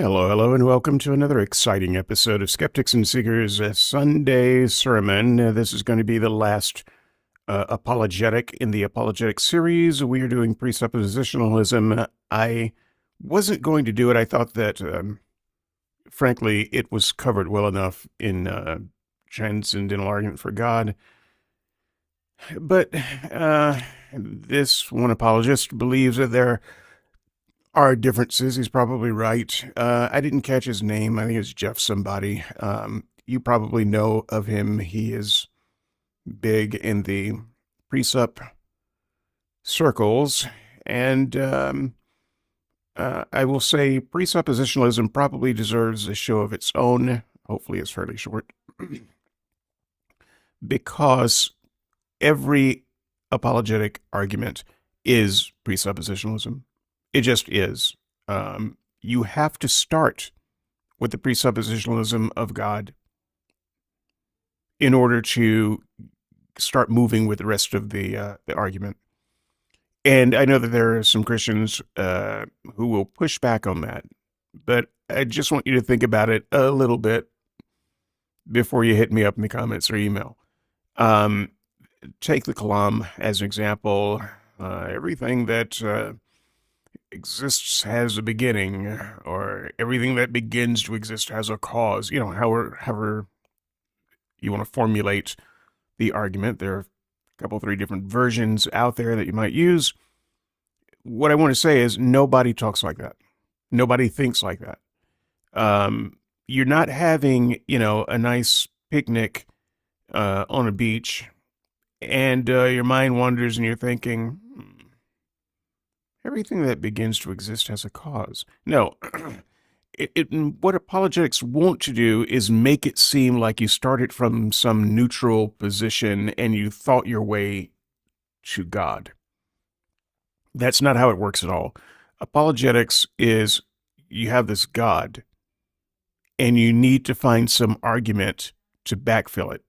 Hello, hello, and welcome to another exciting episode of Skeptics and Seekers Sunday Sermon. This is going to be the last apologetic in the apologetic series. We are doing presuppositionalism. I wasn't going to do it. I thought that, frankly, it was covered well enough in Transcendental Argument for God. But this one apologist believes that there are differences. He's probably right. I didn't catch his name. I think it's Jeff somebody. You probably know of him. He is big in the presup circles. And I will say presuppositionalism probably deserves a show of its own. Hopefully it's fairly short. Because every apologetic argument is presuppositionalism. It just is. You have to start with the presuppositionalism of God in order to start moving with the rest of the argument. And I know that there are some Christians who will push back on that, but I just want you to think about it a little bit before you hit me up in the comments or email. Take the Kalam as an example. Everything that exists has a beginning, or everything that begins to exist has a cause. You know, however you want to formulate the argument. There are a couple, three different versions out there that you might use. What I want to say is nobody talks like that. Nobody thinks like that. You're not having, a nice picnic on a beach, and your mind wanders and you're thinking, everything that begins to exist has a cause. No, what apologetics want to do is make it seem like you started from some neutral position and you thought your way to God. That's not how it works at all. Apologetics is you have this God and you need to find some argument to backfill it,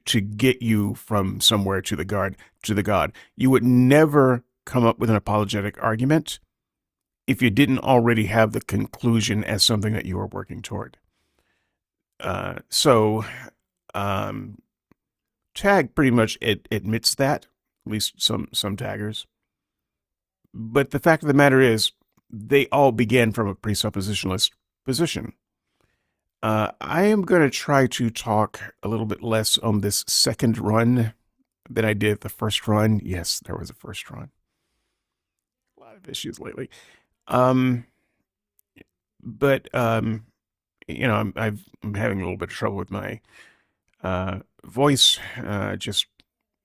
to get you from somewhere to the God. You would never come up with an apologetic argument if you didn't already have the conclusion as something that you were working toward. Tag pretty much admits that, at least some taggers. But the fact of the matter is, they all began from a presuppositionalist position. I am going to try to talk a little bit less on this second run than I did the first run. Yes, there was a first run. A lot of issues lately. I'm having a little bit of trouble with my voice, just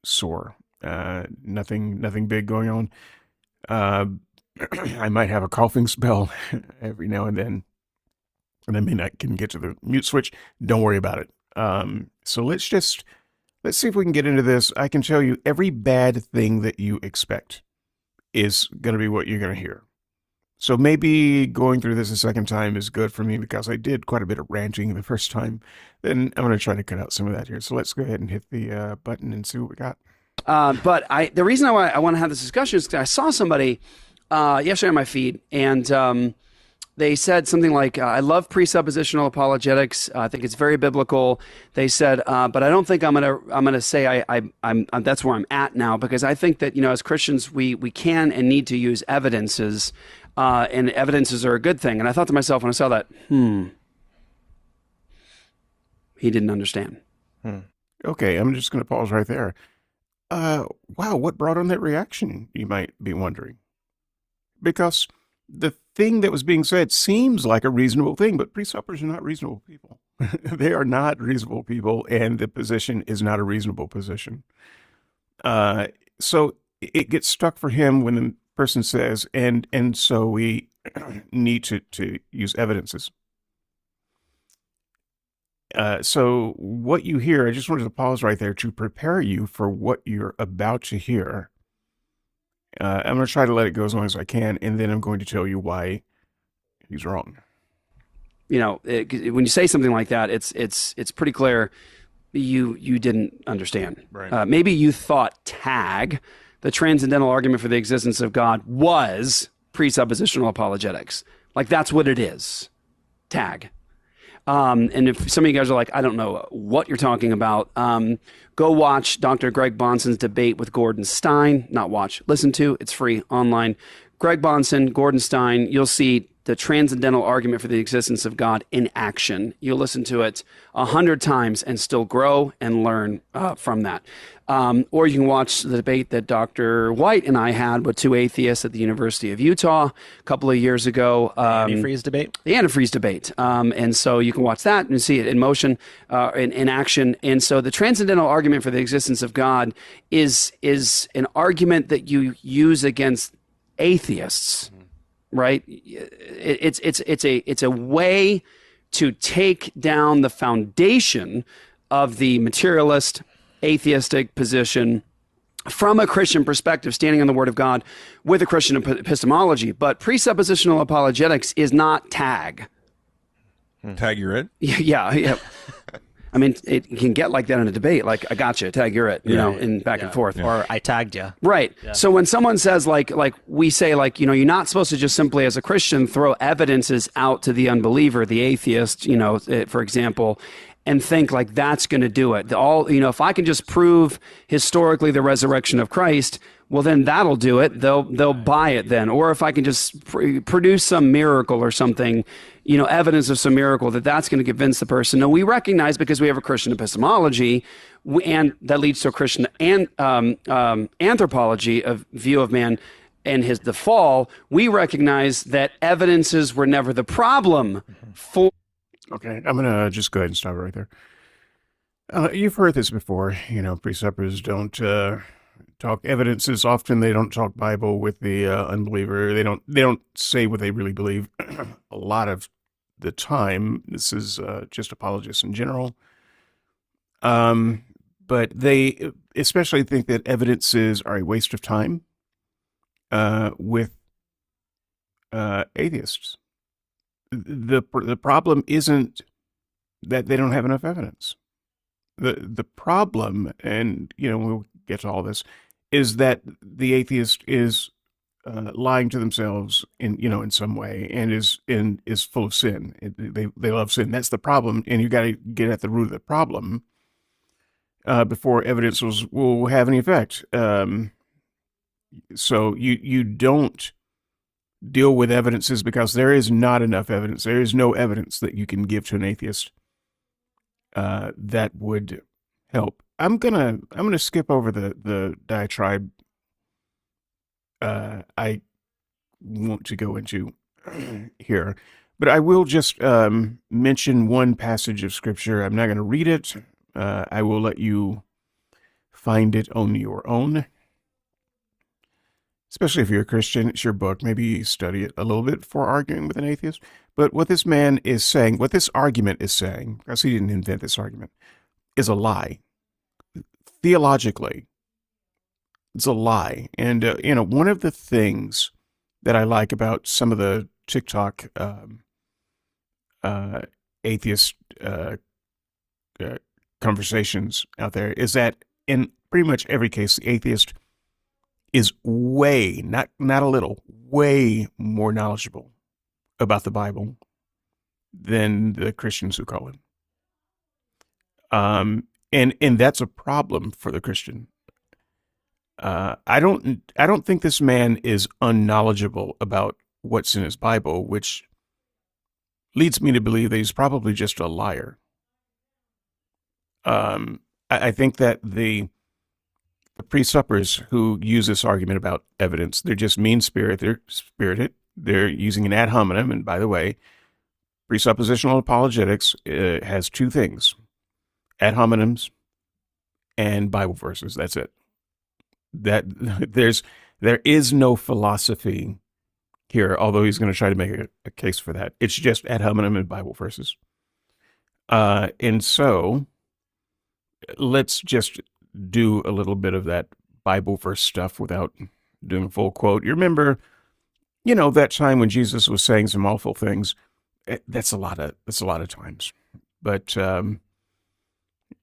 sore. Nothing big going on. I might have a coughing spell every now and then, and I may not can get to the mute switch. Don't worry about it. So let's see if we can get into this. I can tell you every bad thing that you expect is going to be what you're going to hear. So maybe going through this a second time is good for me because I did quite a bit of ranting the first time. Then I'm going to try to cut out some of that here. So let's go ahead and hit the button and see what we got. But the reason I want to have this discussion is because I saw somebody yesterday on my feed, and they said something like, I love presuppositional apologetics. I think it's very biblical. They said, but I don't think I'm gonna say I'm that's where I'm at now, because I think that, as Christians, we can and need to use evidences, and evidences are a good thing. And I thought to myself when I saw that, he didn't understand. Okay, I'm just going to pause right there. Wow, what brought on that reaction, you might be wondering? Because the thing that was being said seems like a reasonable thing, but presuppers are not reasonable people. They are not reasonable people, and the position is not a reasonable position. So it gets stuck for him when the person says, and so we need to use evidences. So what you hear, I just wanted to pause right there to prepare you for what you're about to hear. I'm going to try to let it go as long as I can, and then I'm going to tell you why he's wrong. When you say something like that, it's pretty clear you didn't understand. Right. Maybe you thought tag, the transcendental argument for the existence of God, was presuppositional apologetics. Like, that's what it is. Tag. And if some of you guys are like, I don't know what you're talking about, go watch Dr. Greg Bonson's debate with Gordon Stein. Not watch, listen to. It's free online. Greg Bonson, Gordon Stein, you'll see the transcendental argument for the existence of God in action. You'll listen to it 100 times and still grow and learn from that. Or you can watch the debate that Dr. White and I had with two atheists at the University of Utah a couple of years ago. Antifreeze debate? The antifreeze debate. And so you can watch that and see it in motion, in action. And so the transcendental argument for the existence of God is an argument that you use against atheists. Right? It's a way to take down the foundation of the materialist, atheistic position from a Christian perspective, standing on the Word of God with a Christian epistemology. But presuppositional apologetics is not tag. Tag, you're it? Yeah. I mean, it can get like that in a debate. Like, I got you, tag, you're it, you know, and back and forth. Or I tagged you. Right. Yeah. So when someone says like we say, like, you know, you're not supposed to just simply as a Christian throw evidences out to the unbeliever, the atheist, you know, for example, and think like that's going to do it. You know, if I can just prove historically the resurrection of Christ, well, then that'll do it. They'll buy it then. Or if I can just produce some miracle or something, you know, evidence of some miracle, that's going to convince the person. No, we recognize, because we have a Christian epistemology, and that leads to a Christian anthropology of view of man and the fall. We recognize that evidences were never the problem for. Okay, I'm going to just go ahead and stop right there. You've heard this before. You know, presuppers don't talk evidences. Often they don't talk Bible with the unbeliever. They don't say what they really believe. A lot of the time, this is just apologists in general. But they especially think that evidences are a waste of time with atheists. The problem isn't that they don't have enough evidence. The problem, and you know, we'll get to all this, is that the atheist is lying to themselves in some way, and is full of sin. They love sin. That's the problem, and you got to get at the root of the problem before evidence will have any effect. So you don't deal with evidences because there is not enough evidence. There is no evidence that you can give to an atheist that would help. I'm gonna skip over the diatribe I want to go into here, but I will just mention one passage of scripture. I'm not going to read it. I will let you find it on your own. Especially if you're a Christian, it's your book. Maybe you study it a little bit before arguing with an atheist. But what this man is saying, what this argument is saying, because he didn't invent this argument, is a lie. Theologically, it's a lie. And, one of the things that I like about some of the TikTok atheist conversations out there is that in pretty much every case, the atheist is way, not a little, way more knowledgeable about the Bible than the Christians who call him. And that's a problem for the Christian. I don't think this man is unknowledgeable about what's in his Bible, which leads me to believe that he's probably just a liar. I think that the presuppers who use this argument about evidence, they're just mean-spirited. They're spirited. They're using an ad hominem. And by the way, presuppositional apologetics has two things: ad hominems and Bible verses. That's it. There is no philosophy here, although he's going to try to make a case for that. It's just ad hominem and Bible verses. And so let's just do a little bit of that Bible verse stuff without doing a full quote. You remember, that time when Jesus was saying some awful things. That's a lot of times. But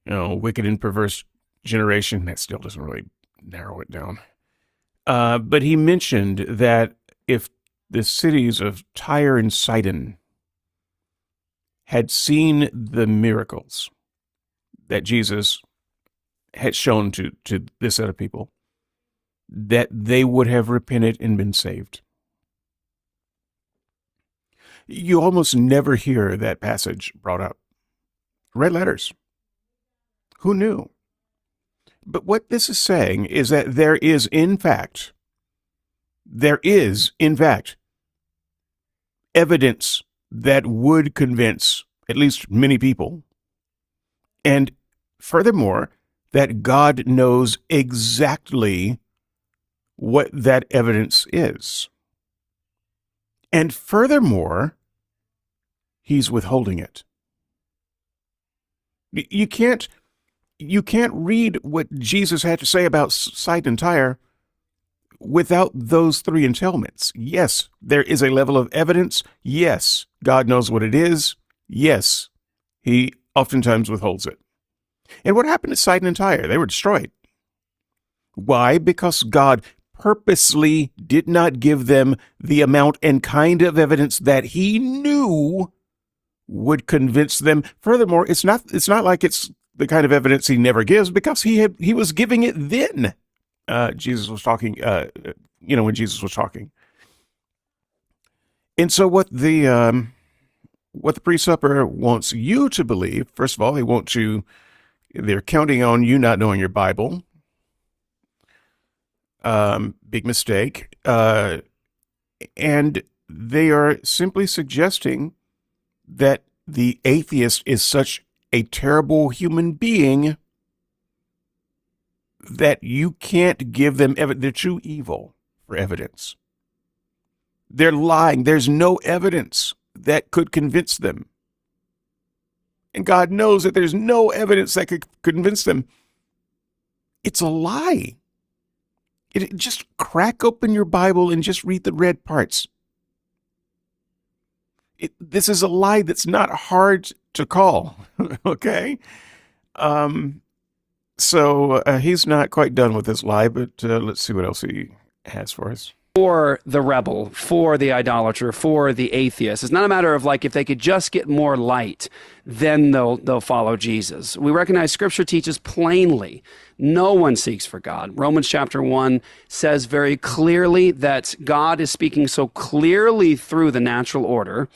wicked and perverse generation, that still doesn't really narrow it down. But he mentioned that if the cities of Tyre and Sidon had seen the miracles that Jesus had shown to this set of people, that they would have repented and been saved. You almost never hear that passage brought up. Red letters. Who knew? But what this is saying is that there is, in fact, evidence that would convince at least many people. And furthermore, that God knows exactly what that evidence is. And furthermore, he's withholding it. You can't read what Jesus had to say about Sidon and Tyre without those three entailments. Yes, there is a level of evidence. Yes, God knows what it is. Yes, he oftentimes withholds it. And what happened to Sidon and Tyre? They were destroyed. Why? Because God purposely did not give them the amount and kind of evidence that he knew would convince them. Furthermore, it's not like it's the kind of evidence he never gives, because he was giving it then. Jesus was talking, when Jesus was talking. And so what the presupper wants you to believe, first of all, they're counting on you not knowing your Bible. Big mistake. And they are simply suggesting that the atheist is such a terrible human being that you can't give them they're too evil for evidence. They're lying. There's no evidence that could convince them. And God knows that there's no evidence that could convince them. It's a lie. Just crack open your Bible and just read the red parts. This is a lie that's not hard to call, okay? So he's not quite done with this lie, but let's see what else he has for us. For the rebel, for the idolater, for the atheist. It's not a matter of like, if they could just get more light, then they'll follow Jesus. We recognize Scripture teaches plainly, no one seeks for God. Romans chapter 1 says very clearly that God is speaking so clearly through the natural order,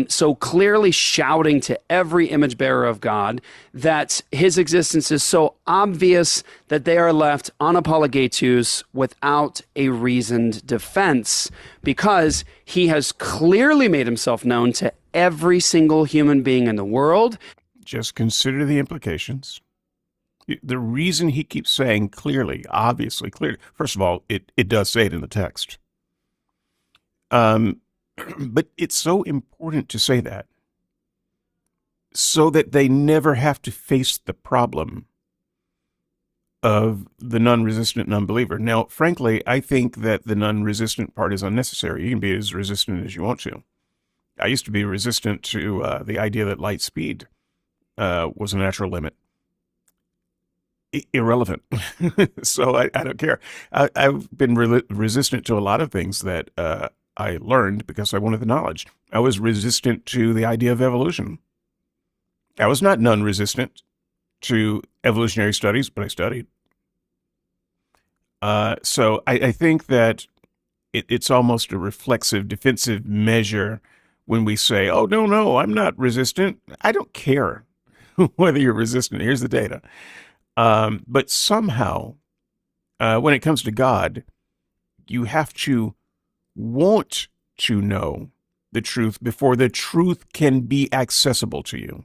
so clearly shouting to every image bearer of God that his existence is so obvious that they are left unapologetus without a reasoned defense, because he has clearly made himself known to every single human being in the world. Just consider the implications. The reason he keeps saying clearly, obviously, clearly, first of all, it does say it in the text. But it's so important to say that so that they never have to face the problem of the non-resistant non-believer. Now, frankly, I think that the non-resistant part is unnecessary. You can be as resistant as you want to. I used to be resistant to the idea that light speed was a natural limit. Irrelevant. So I don't care. I've been resistant to a lot of things that I learned because I wanted the knowledge. I was resistant to the idea of evolution. I was not non-resistant to evolutionary studies, but I studied. So I think that it's almost a reflexive, defensive measure when we say, oh, no, I'm not resistant. I don't care whether you're resistant. Here's the data. But somehow, when it comes to God, you have to want to know the truth before the truth can be accessible to you.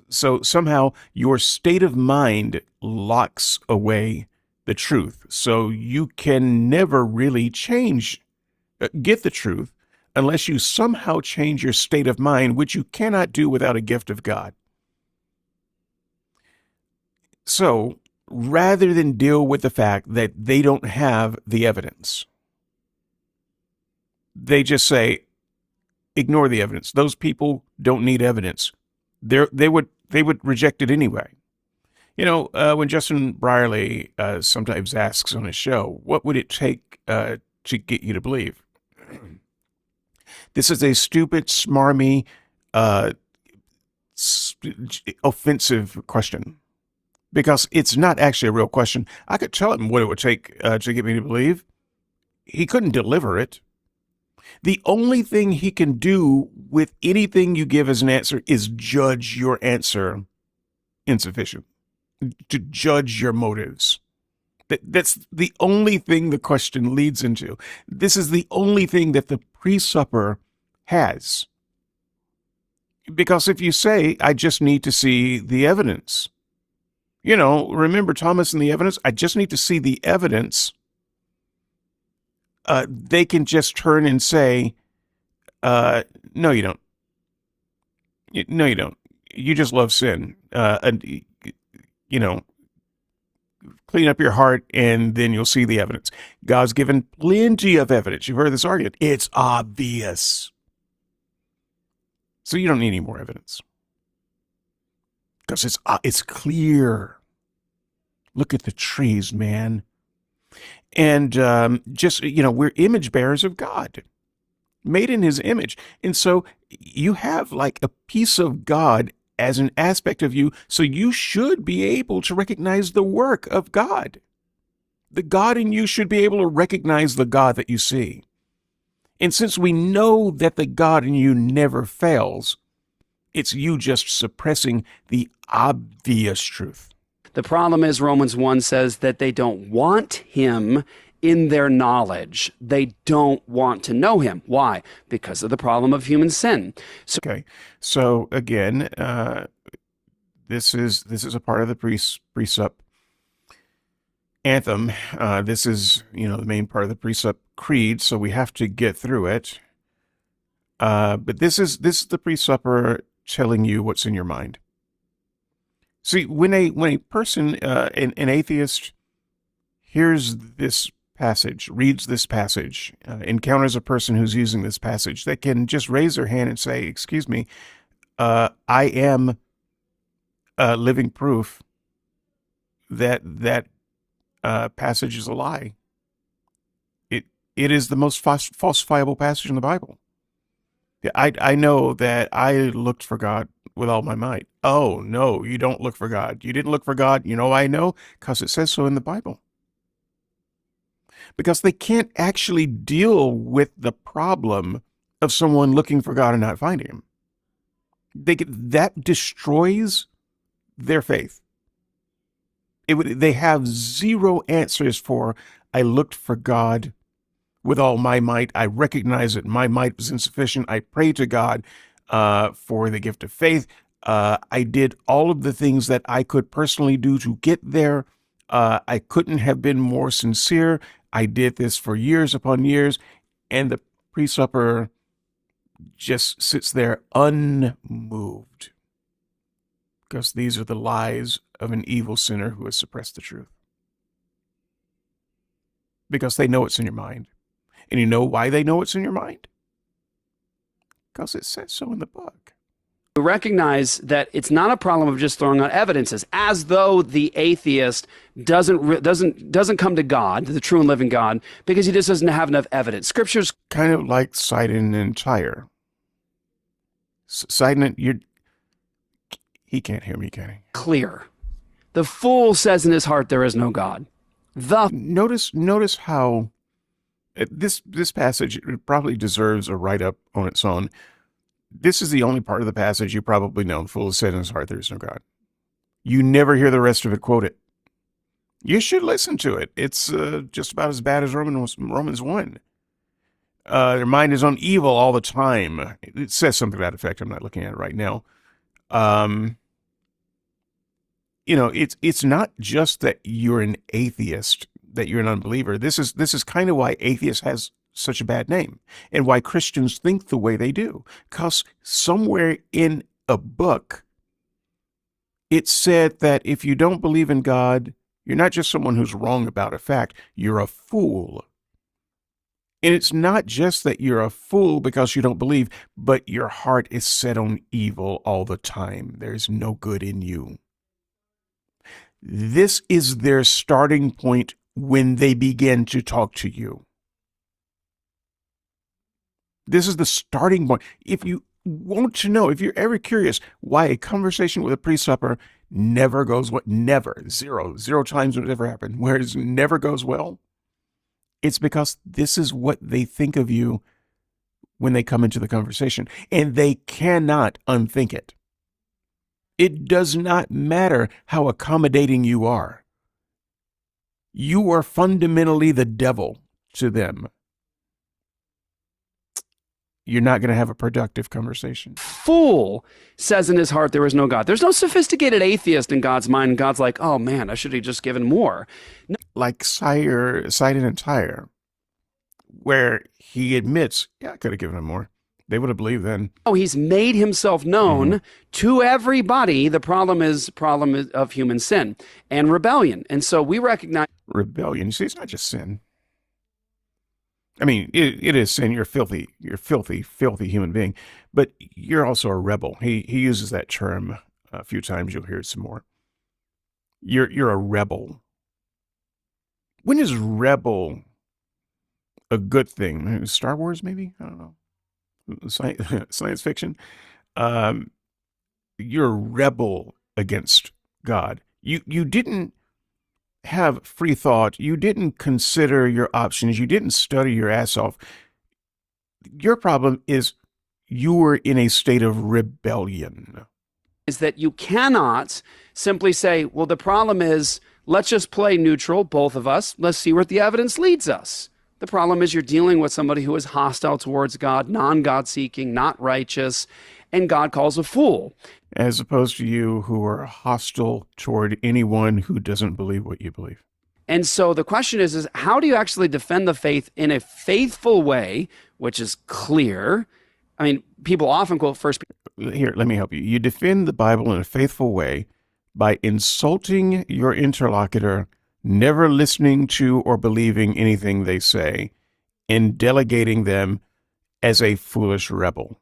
So somehow your state of mind locks away the truth. So you can never really get the truth unless you somehow change your state of mind, which you cannot do without a gift of God. So rather than deal with the fact that they don't have the evidence, they just say, ignore the evidence. Those people don't need evidence. They would reject it anyway. When Justin Brierley sometimes asks on his show, what would it take to get you to believe? This is a stupid, smarmy, uh, offensive question because it's not actually a real question. I could tell him what it would take to get me to believe. He couldn't deliver it. The only thing he can do with anything you give as an answer is judge your answer insufficient, to judge your motives. That's the only thing the question leads into. This is the only thing that the pre-supper has. Because if you say, I just need to see the evidence, remember Thomas and the evidence? I just need to see the evidence. They can just turn and say, no, you don't. No, you don't. You just love sin. Clean up your heart and then you'll see the evidence. God's given plenty of evidence. You've heard this argument. It's obvious. So you don't need any more evidence. Because it's clear. Look at the trees, man. And we're image bearers of God, made in his image. And so you have like a piece of God as an aspect of you, so you should be able to recognize the work of God. The God in you should be able to recognize the God that you see. And since we know that the God in you never fails, it's you just suppressing the obvious truth. The problem is Romans 1 says that they don't want him in their knowledge. They don't want to know him. Why? Because of the problem of human sin. So again, this is a part of the presup anthem. This is the main part of the presup creed. So we have to get through it. But this is the presupper telling you what's in your mind. See, when a person, an atheist, hears this passage, reads this passage, encounters a person who's using this passage, they can just raise their hand and say, excuse me, I am living proof that passage is a lie. It is the most falsifiable passage in the Bible. I know that I looked for God with all my might. Oh, no, you don't look for God. You didn't look for God. I know, because it says so in the Bible. Because they can't actually deal with the problem of someone looking for God and not finding him. That destroys their faith. They have zero answers for, I looked for God with all my might. I recognize that my might was insufficient. I prayed to God for the gift of faith. I did all of the things that I could personally do to get there. I couldn't have been more sincere. I did this for years upon years. And the presupper just sits there unmoved. Because these are the lies of an evil sinner who has suppressed the truth. Because they know it's in your mind. And you know why they know it's in your mind? Because it says so in the book. Recognize that it's not a problem of just throwing out evidences, as though the atheist doesn't come to God, the true and living God, because he just doesn't have enough evidence. Scripture's kind of like Sidon and Tyre. Sidon, he can't hear me, can he? Clear. The fool says in his heart there is no God. Notice how this passage probably deserves a write-up on its own. This is the only part of the passage you probably know. The fool has said in his heart there is no God. You never hear the rest of it quoted. You should listen to it. It's just about as bad as Romans 1. Their mind is on evil all the time. It says something to that effect. I'm not looking at it right now. It's not just that you're an atheist, that you're an unbeliever. This is kind of why atheist has such a bad name and why Christians think the way they do. Because somewhere in a book, it said that if you don't believe in God, you're not just someone who's wrong about a fact, you're a fool. And it's not just that you're a fool because you don't believe, but your heart is set on evil all the time. There's no good in you. This is their starting point when they begin to talk to you. This is the starting point. If you want to know, if you're ever curious why a conversation with a pre-supper never goes well, never, zero times would ever happen, where it never goes well, it's because this is what they think of you when they come into the conversation, and they cannot unthink it. It does not matter how accommodating you are. You are fundamentally the devil to them. You're not going to have a productive conversation. Fool says in his heart there is no God. There's no sophisticated atheist in God's mind. And God's like, oh man, I should have just given more. No. Like Sidon and Tyre, where he admits, yeah, I could have given him more. They would have believed then. Oh, he's made himself known to everybody. The problem is of human sin and rebellion. And so we recognize rebellion. You see, it's not just sin. I mean, it is sin. You're filthy, filthy human being, but you're also a rebel. He uses that term a few times. You'll hear it some more. You're a rebel. When is rebel a good thing? Star Wars, maybe? I don't know. Science fiction. You're a rebel against God. You didn't have free thought. You didn't consider your options. You didn't study your ass off. Your problem is you were in a state of rebellion. Is that you cannot simply say, well, the problem is, let's just play neutral, both of us. Let's see where the evidence leads us. The problem is you're dealing with somebody who is hostile towards God, non-God seeking, not righteous, and God calls a fool. As opposed to you who are hostile toward anyone who doesn't believe what you believe. And so the question is how do you actually defend the faith in a faithful way, which is clear? I mean, people often quote First Peter. Here, let me help you. You defend the Bible in a faithful way by insulting your interlocutor, never listening to or believing anything they say, and delegating them as a foolish rebel.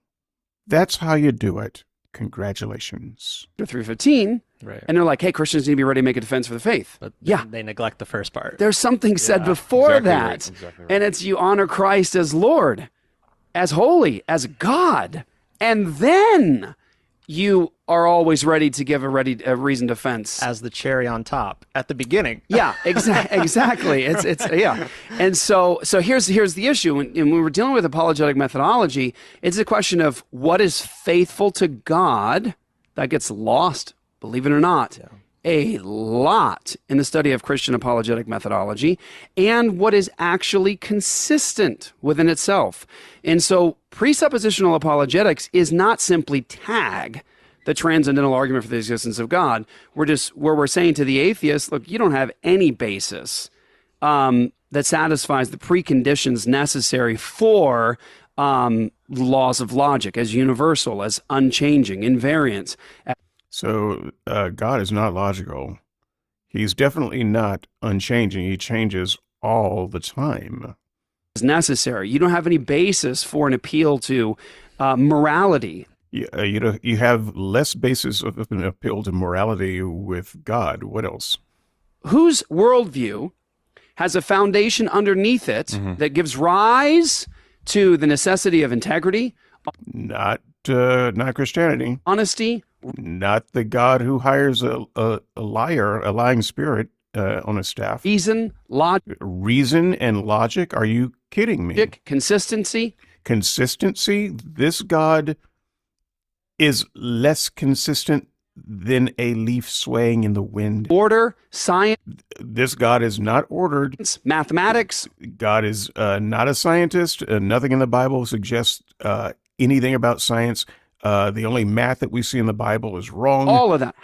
That's how you do it. Congratulations. 3:15, Right. and they're like, hey, Christians need to be ready to make a defense for the faith. But yeah, they neglect the first part. there's something said before that, and it's you honor Christ as Lord, as holy, as God, and then you are always ready to give a reasoned defense. As the cherry on top at the beginning. Yeah, exactly. It's yeah. And so here's the issue. When we're dealing with apologetic methodology, it's a question of what is faithful to God. That gets lost, believe it or not, a lot in the study of Christian apologetic methodology, and what is actually consistent within itself. And so presuppositional apologetics is not simply tag the transcendental argument for the existence of God. We're saying to the atheist, look, you don't have any basis that satisfies the preconditions necessary for laws of logic as universal, as unchanging, invariant. So God is not logical. He's definitely not unchanging. He changes all the time. Is necessary. You don't have any basis for an appeal to morality. You have less basis of an appeal to morality with God. What else? Whose worldview has a foundation underneath it that gives rise to the necessity of integrity? Not Christianity. Honesty. Not the God who hires a lying spirit on his staff. Reason, logic. Reason and logic? Are you kidding me? Consistency. Consistency? This God is less consistent than a leaf swaying in the wind. Order, science. This God is not ordered. Mathematics. God is not a scientist. Nothing in the Bible suggests anything about science. The only math that we see in the Bible is wrong. All of that.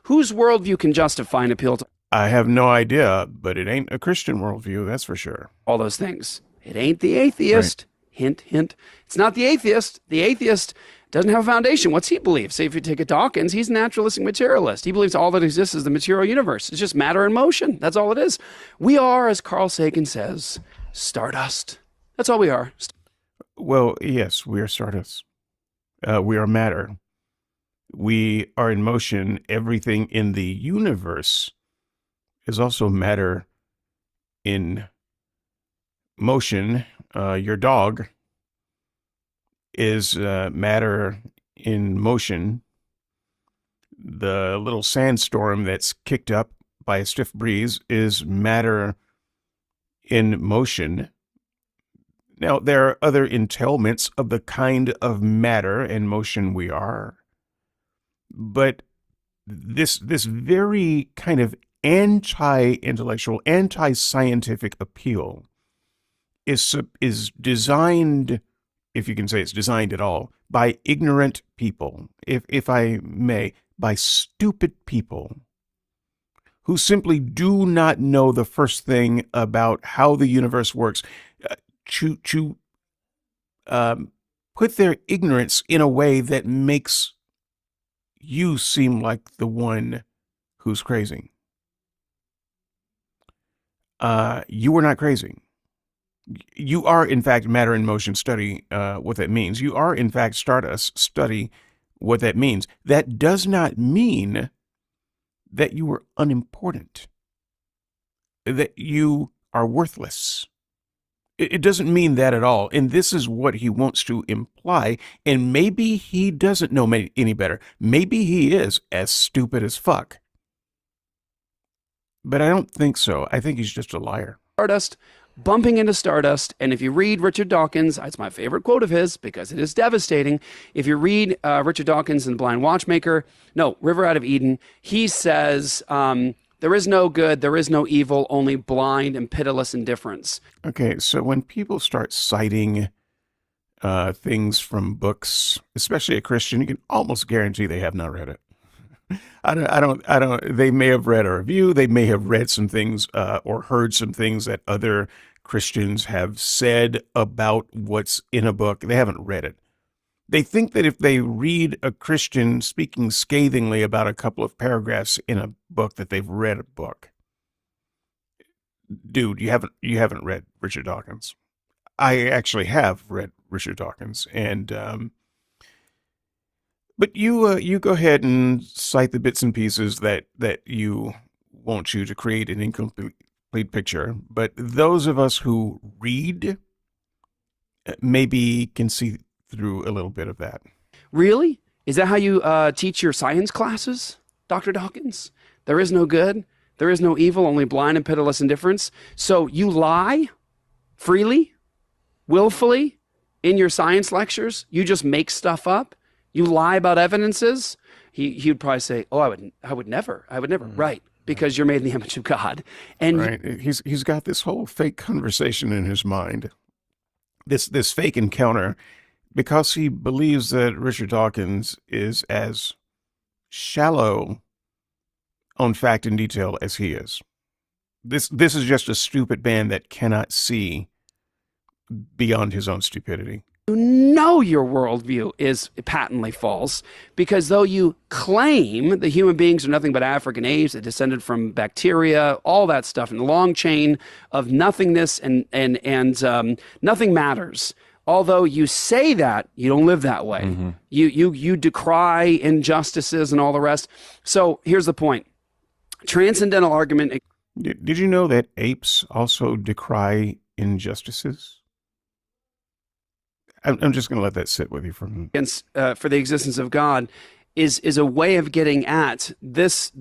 Whose worldview can justify an appeal to? I have no idea, but it ain't a Christian worldview, that's for sure. All those things. It ain't the atheist. Right. Hint, hint. It's not the atheist. The atheist doesn't have a foundation. What's he believe? Say if you take a Dawkins, he's a naturalistic materialist. He believes all that exists is the material universe. It's just matter in motion. That's all it is. We are, as Carl Sagan says, stardust. That's all we are. Well, yes, we are stardust. We are matter. We are in motion. Everything in the universe is also matter in motion. Your dog is matter in motion. The little sandstorm that's kicked up by a stiff breeze is matter in motion. Now, there are other entailments of the kind of matter and motion we are. But this very kind of anti-intellectual, anti-scientific appeal is designed, if you can say it's designed at all, by ignorant people, if I may, by stupid people who simply do not know the first thing about how the universe works, to put their ignorance in a way that makes you seem like the one who's crazy. You are not crazy. You are, in fact, matter in motion. Study what that means. You are, in fact, stardust. Study what that means. That does not mean that you are unimportant, that you are worthless. It doesn't mean that at all. And this is what he wants to imply. And maybe he doesn't know any better. Maybe he is as stupid as fuck. But I don't think so. I think he's just a liar. Stardust bumping into stardust. And if you read Richard Dawkins, it's my favorite quote of his because it is devastating. If you read Richard Dawkins in The Blind Watchmaker, River Out of Eden, he says, there is no good, there is no evil, only blind and pitiless indifference. Okay, so when people start citing things from books, especially a Christian, you can almost guarantee they have not read it. I don't. They may have read a review. They may have read some things or heard some things that other Christians have said about what's in a book. They haven't read it. They think that if they read a Christian speaking scathingly about a couple of paragraphs in a book, that they've read a book. Dude, you haven't read Richard Dawkins. I actually have read Richard Dawkins, and but you go ahead and cite the bits and pieces that you want you to create an incomplete picture. But those of us who read maybe can see through a little bit of that. Really? Is that how you teach your science classes, Dr. Dawkins? There is no good, there is no evil, only blind and pitiless indifference. So you lie freely, willfully in your science lectures? You just make stuff up? You lie about evidences? He'd probably say, "Oh, I would never." Right. Because you're made in the image of God. And right. He's got this whole fake conversation in his mind. This fake encounter, because he believes that Richard Dawkins is as shallow on fact and detail as he is. This is just a stupid man that cannot see beyond his own stupidity. you know your worldview is patently false, because though you claim that human beings are nothing but African apes that descended from bacteria, all that stuff, and the long chain of nothingness and nothing matters. Although you say that, you don't live that way. Mm-hmm. You decry injustices and all the rest. So here's the point. Transcendental argument. Did you know that apes also decry injustices? I'm just going to let that sit with you for a minute. Against, for the existence of God is a way of getting at this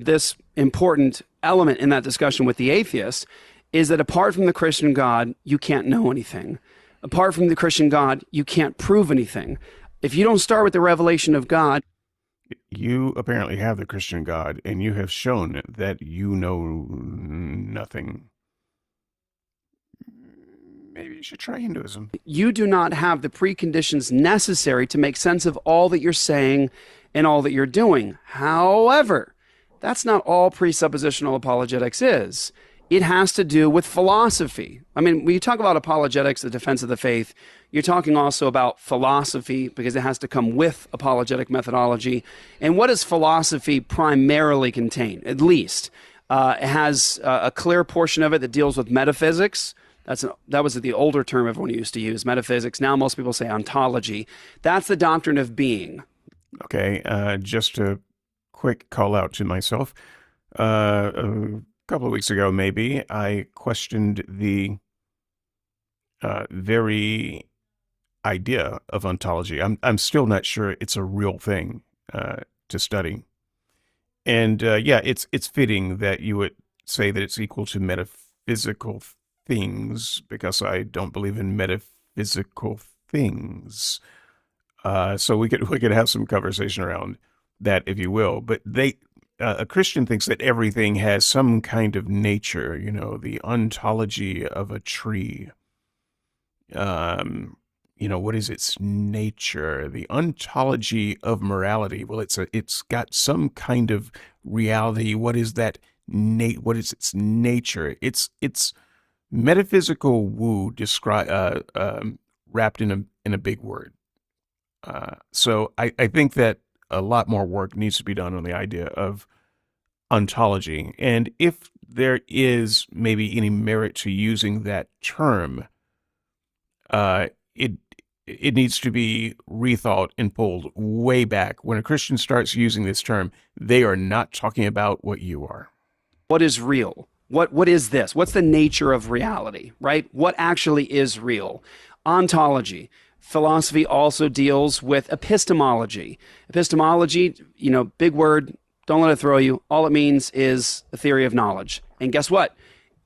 important element in that discussion with the atheist, is that apart from the Christian God, you can't know anything. Apart from the Christian God, you can't prove anything. If you don't start with the revelation of God. You apparently have the Christian God, and you have shown that you know nothing. Maybe you should try Hinduism. You do not have the preconditions necessary to make sense of all that you're saying and all that you're doing. However, that's not all presuppositional apologetics is. It has to do with philosophy. I mean, when you talk about apologetics, the defense of the faith, you're talking also about philosophy, because it has to come with apologetic methodology. And what does philosophy primarily contain? At least it has a clear portion of it that deals with metaphysics. That was the older term everyone used to use, metaphysics. Now most people say ontology. That's the doctrine of being. Okay, just a quick call out to myself. A couple of weeks ago, maybe, I questioned the very idea of ontology. I'm still not sure it's a real thing to study. And yeah, it's fitting that you would say that it's equal to metaphysical things, because I don't believe in metaphysical things. So we could have some conversation around that, if you will. But a Christian thinks that everything has some kind of nature. You know, the ontology of a tree. You know, what is its nature? The ontology of morality. Well, it's got some kind of reality. What is that? What is its nature? It's metaphysical woo wrapped in a big word. So I think that a lot more work needs to be done on the idea of ontology, and if there is maybe any merit to using that term, it needs to be rethought and pulled way back. When a Christian starts using this term, they are not talking about what you are. What is real? What is this? What's the nature of reality, right? What actually is real? Ontology. Philosophy also deals with epistemology. Epistemology, you know, big word, don't let it throw you. All it means is a theory of knowledge. And guess what?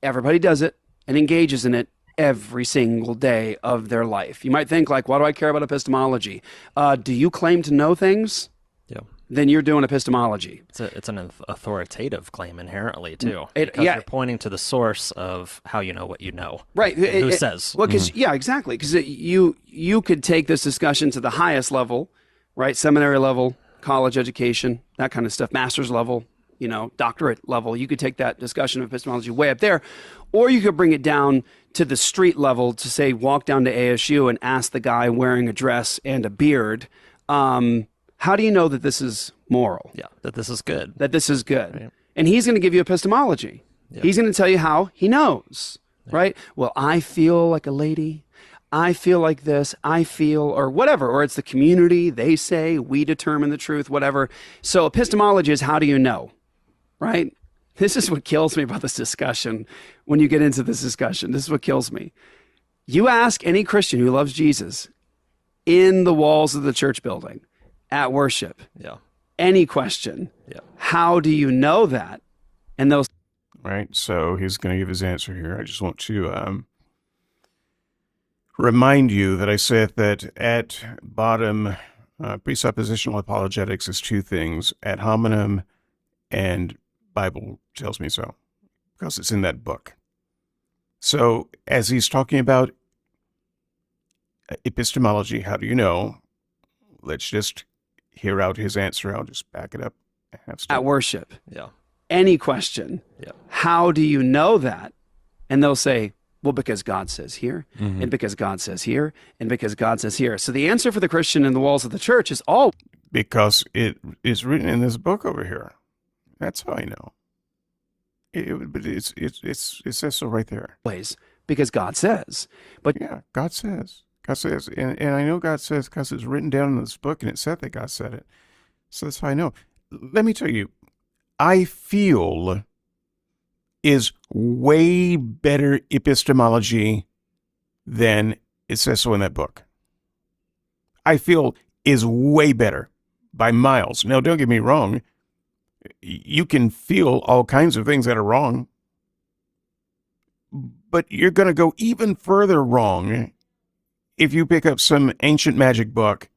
Everybody does it and engages in it every single day of their life. You might think, like, why do I care about epistemology? Do you claim to know things? Yeah. Then you're doing epistemology. It's an authoritative claim inherently, too. Because yeah. you're pointing to the source of how you know what you know. Right. Who says? Well, because, yeah, exactly. Because you could take this discussion to the highest level, right? Seminary level, college education, that kind of stuff, master's level, you know, doctorate level. You could take that discussion of epistemology way up there, or you could bring it down to the street level to say, walk down to ASU and ask the guy wearing a dress and a beard, how do you know that this is moral? Yeah, that this is good. That this is good. Right. And he's going to give you epistemology. Yeah. He's going to tell you how he knows, right? Well, I feel like a lady. I feel like this. I feel, or whatever. Or it's the community. They say, we determine the truth, whatever. So epistemology is how do you know, right? This is what kills me about this discussion. When you get into this discussion, this is what kills me. You ask any Christian who loves Jesus in the walls of the church building, at worship, Yeah. any question, Yeah. how do you know that? And those, Right. So he's going to give his answer here. I just want to remind you that I said that at bottom, presuppositional apologetics is two things: ad hominem and Bible tells me so, because it's in that book. So as he's talking about epistemology, how do you know? Let's just hear out his answer. I'll just back it up. at worship, Yeah. any question, Yeah. how do you know that? And they'll say, well, because God says here, and because God says here, and because God says here. So the answer for the Christian in the walls of the church is all Because it is written in this book over here. That's how I know. But it says so right there. ways because God says. But Yeah, God says. God says. And I know God says because it's written down in this book and it said that God said it. So that's how I know. Let me tell you, I feel is way better epistemology than it says so in that book. I feel is way better by miles. Now, don't get me wrong. You can feel all kinds of things that are wrong, but you're going to go even further wrong if you pick up some ancient magic book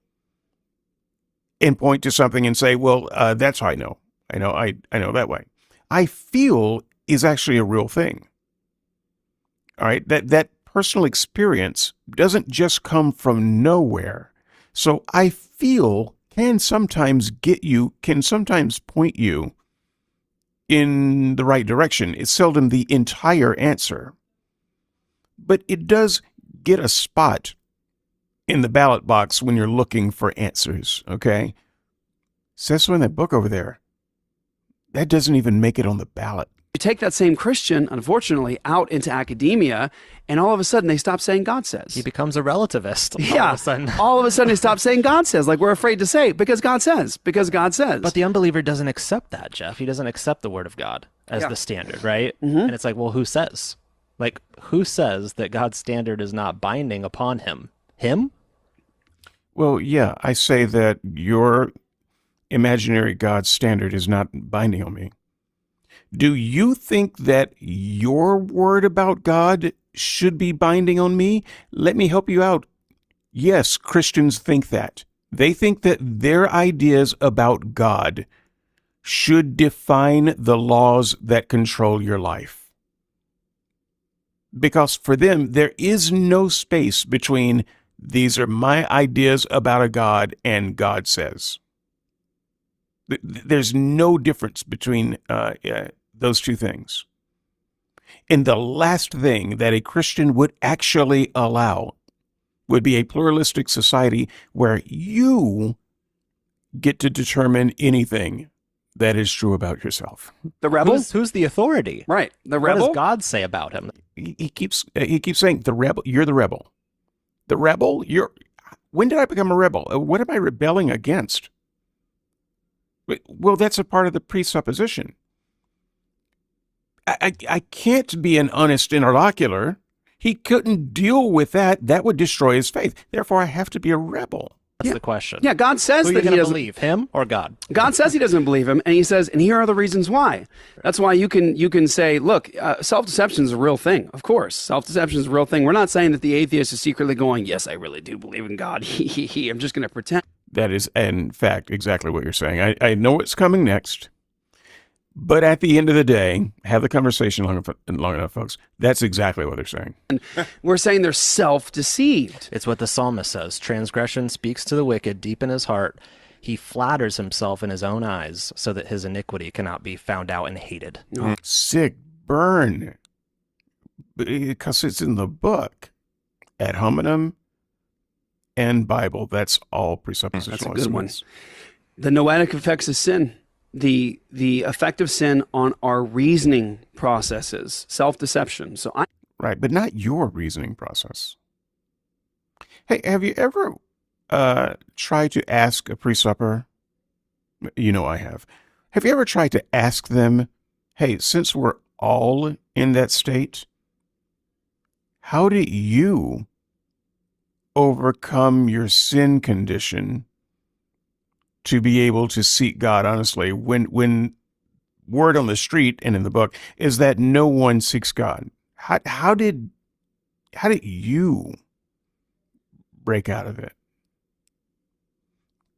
and point to something and say, well, that's how I know. I know that way. I feel is actually a real thing. All right. That personal experience doesn't just come from nowhere. So I feel can sometimes point you in the right direction. It's seldom the entire answer, but it does get a spot in the ballot box when you're looking for answers. Okay. Says so in that book over there. That doesn't even make it on the ballot. you take that same Christian, unfortunately, out into academia, and all of a sudden they stop saying God says. He becomes a relativist. Yeah. All of a sudden they stop saying God says, like we're afraid to say, because God says, because God says. But the unbeliever doesn't accept that, Jeff. He doesn't accept the word of God as the standard, right? Mm-hmm. And it's like, well, who says? Like, who says that God's standard is not binding upon him? Him? Well, yeah, I say that your imaginary God standard is not binding on me. Do you think that your word about God should be binding on me? Let me help you out. Yes, Christians think that. They think that their ideas about God should define the laws that control your life. Because for them, there is no space between these are my ideas about a God and God says. There's no difference between those two things. And the last thing that a Christian would actually allow would be a pluralistic society where you get to determine anything that is true about yourself. The rebel? Who's the authority? Right. The What rebel? does God say about him? He keeps saying the rebel. You're the rebel. The rebel. When did I become a rebel? What am I rebelling against? Well, that's a part of the presupposition. I can't be an honest interlocutor. He couldn't deal with that. That would destroy his faith. Therefore, I have to be a rebel. That's the question. Yeah, God says Who are that you he going to doesn't believe, him or God? God says he doesn't believe him, and he says, and here are the reasons why. That's why you can say, look, self-deception is a real thing. Of course, self-deception is a real thing. We're not saying that the atheist is secretly going, yes, I really do believe in God. I'm just going to pretend. That is, in fact, exactly what you're saying. I know what's coming next. But at the end of the day, have the conversation long enough, folks. That's exactly what they're saying. We're saying they're self-deceived. It's what the psalmist says. Transgression speaks to the wicked deep in his heart. He flatters himself in his own eyes so that his iniquity cannot be found out and hated. Sick burn. Because it's in the book. Ad hominem and Bible. That's all presuppositional. That's a good one. The noetic effects of sin. The effect of sin on our reasoning processes, self-deception. Right, but not your reasoning process. Hey, have you ever tried to ask a presupper? You know I have. Have you ever tried to ask them, hey, since we're all in that state, how did you overcome your sin condition to be able to seek God honestly when word on the street and in the book is that no one seeks God? How did you break out of it?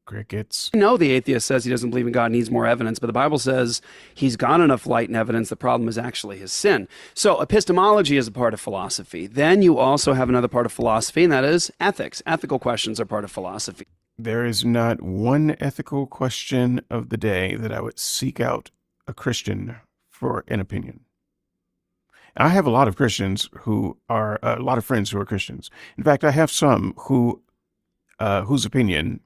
Crickets. I know the atheist says he doesn't believe in God, needs more evidence, but the Bible says he's got enough light and evidence. The problem is actually his sin. So epistemology is a part of philosophy. Then you also have another part of philosophy, and that is ethics. Ethical questions are part of philosophy. There is not one ethical question of the day that I would seek out a Christian for an opinion. I have a lot of friends who are Christians. In fact, I have some whose opinion,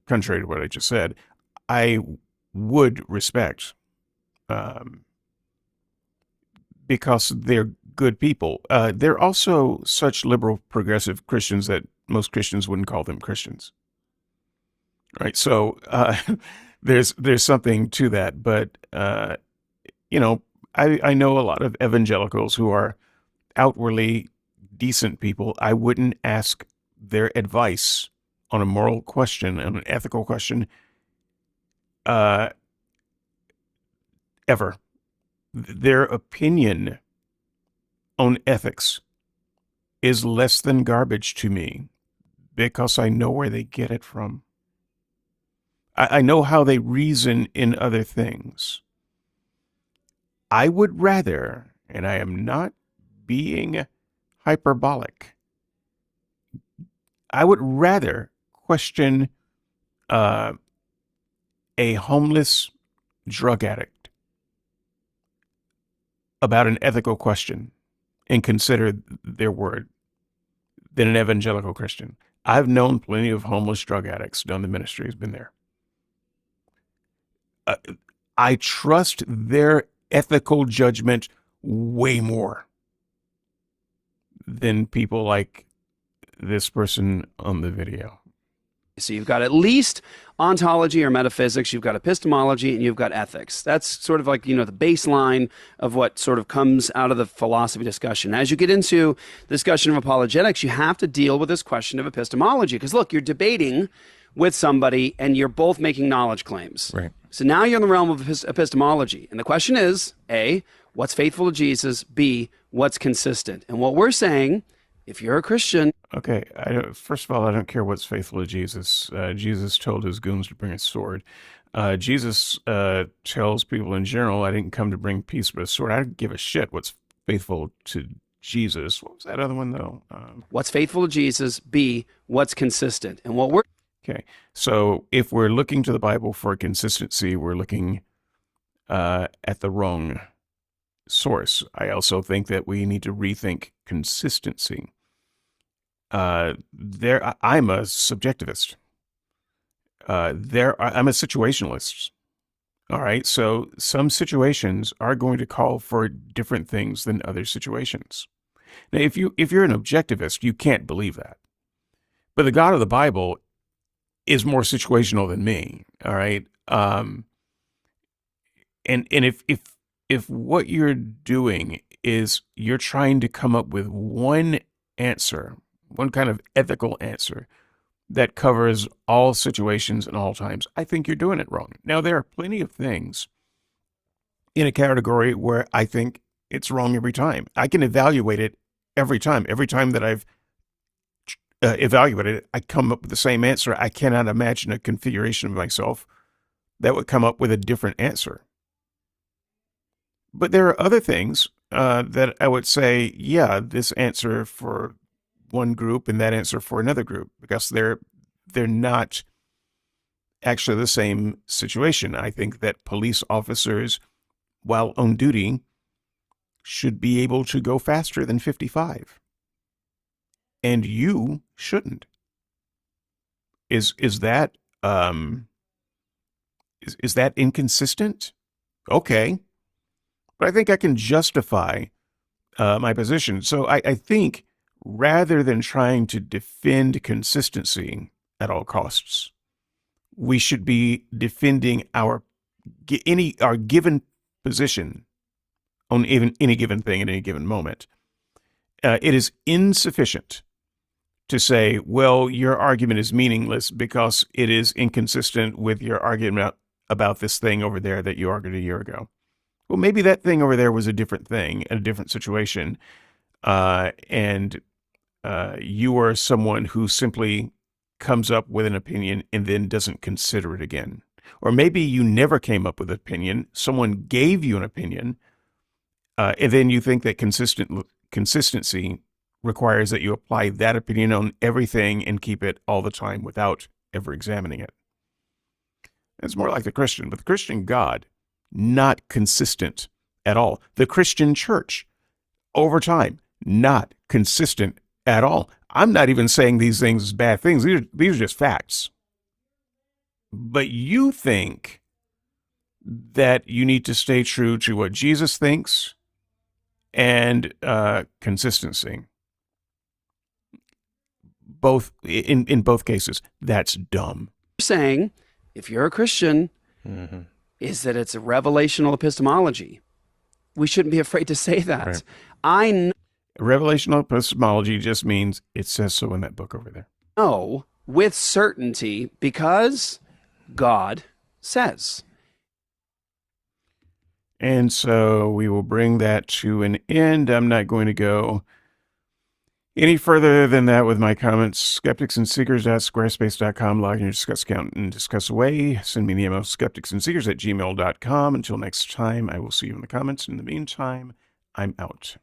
contrary to what I just said, I would respect because they're good people. They're also such liberal, progressive Christians that most Christians wouldn't call them Christians. Right? So there's something to that. But, I know a lot of evangelicals who are outwardly decent people. I wouldn't ask their advice on a moral question, on an ethical question, ever. Their opinion on ethics is less than garbage to me because I know where they get it from. I know how they reason in other things. I would rather, and I am not being hyperbolic, I would rather question a homeless drug addict about an ethical question and consider their word than an evangelical Christian. I've known plenty of homeless drug addicts, done the ministry, has been there. I trust their ethical judgment way more than people like this person on the video. So you've got at least ontology or metaphysics, you've got epistemology, and you've got ethics. That's sort of like, the baseline of what sort of comes out of the philosophy discussion. As you get into the discussion of apologetics, you have to deal with this question of epistemology. Because look, you're debating with somebody and you're both making knowledge claims. Right. So now you're in the realm of epistemology. And the question is, A, what's faithful to Jesus? B, what's consistent? And what we're saying, if you're a Christian. Okay, first of all, I don't care what's faithful to Jesus. Jesus told his goons to bring a sword. Jesus tells people in general, I didn't come to bring peace but a sword. I don't give a shit what's faithful to Jesus. What was that other one, though? What's faithful to Jesus? B, what's consistent? And what we're... Okay, so if we're looking to the Bible for consistency, we're looking at the wrong source. I also think that we need to rethink consistency. I'm a subjectivist. I'm a situationalist. All right. So some situations are going to call for different things than other situations. Now, if you're an objectivist, you can't believe that. But the God of the Bible is more situational than me. All right. And if what you're doing is you're trying to come up with one answer, one kind of ethical answer that covers all situations and all times, I think you're doing it wrong. Now, there are plenty of things in a category where I think it's wrong every time. I can evaluate it every time. Every time that I've evaluated it, I come up with the same answer. I cannot imagine a configuration of myself that would come up with a different answer. But there are other things that I would say, yeah, this answer for one group and that answer for another group, because they're not actually the same situation. I think that police officers, while on duty, should be able to go faster than 55. And you shouldn't. Is that inconsistent? Okay. But I think I can justify my position. So I think rather than trying to defend consistency at all costs, we should be defending our given position on any given thing at any given moment. It is insufficient to say, well, your argument is meaningless because it is inconsistent with your argument about this thing over there that you argued a year ago. Well, maybe that thing over there was a different thing, a different situation, and you are someone who simply comes up with an opinion and then doesn't consider it again. Or maybe you never came up with an opinion, someone gave you an opinion, and then you think that consistency requires that you apply that opinion on everything and keep it all the time without ever examining it. It's more like the Christian, but the Christian God, not consistent at all. The Christian church, over time, not consistent at all. I'm not even saying these things as bad things. These are just facts. But you think that you need to stay true to what Jesus thinks and consistency. In both cases, that's dumb. Saying, if you're a Christian, is that it's a revelational epistemology. We shouldn't be afraid to say that. Right. Revelational epistemology just means it says so in that book over there. No, with certainty, because God says. And so we will bring that to an end. I'm not going to go any further than that with my comments. skepticsandseekers.squarespace.com. Log in your Discuss account and discuss away. Send me an email, skepticsandseekers@gmail.com. Until next time, I will see you in the comments. In the meantime, I'm out.